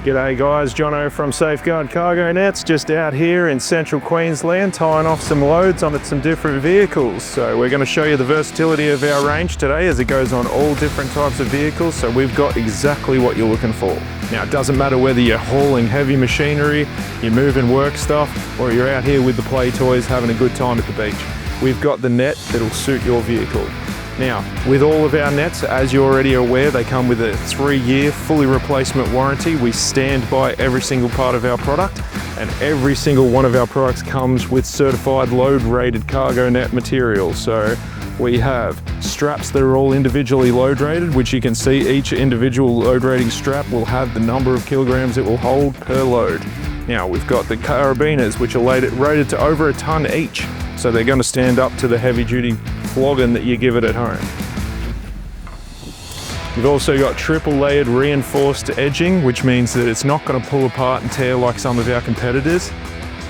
G'day guys, Jono from Safeguard Cargo Nets, just out here in central Queensland tying off some loads on some different vehicles. So we're going to show you the versatility of our range today as it goes on all different types of vehicles, so we've got exactly what you're looking for. Now it doesn't matter whether you're hauling heavy machinery, you're moving work stuff, or you're out here with the play toys having a good time at the beach. We've got the net that'll suit your vehicle. Now, with all of our nets, as you're already aware, they come with a 3-year fully replacement warranty. We stand by every single part of our product, and every single one of our products comes with certified load-rated cargo net material. So we have straps that are all individually load rated, which you can see each individual load rating strap will have the number of kilograms it will hold per load. Now, we've got the Carabiners, which are rated to over a ton each. So they're going to stand up to the heavy duty flogging that you give it at home. You've also got triple layered reinforced edging, which means that it's not going to pull apart and tear like some of our competitors.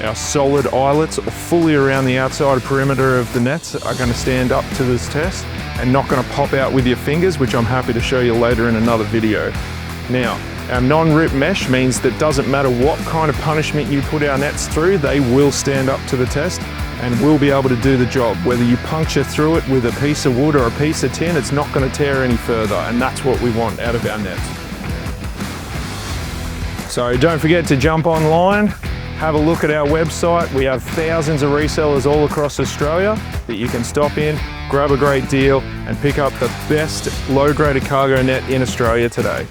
Our solid eyelets fully around the outside perimeter of the nets are going to stand up to this test and not going to pop out with your fingers, which I'm happy to show you later in another video. Now, our non-rip mesh means that doesn't matter what kind of punishment you put our nets through, they will stand up to the test and will be able to do the job. Whether you puncture through it with a piece of wood or a piece of tin, it's not going to tear any further, and that's what we want out of our nets. So don't forget to jump online, have a look at our website. We have thousands of resellers all across Australia that you can stop in, grab a great deal, and pick up the best load-rated cargo net in Australia today.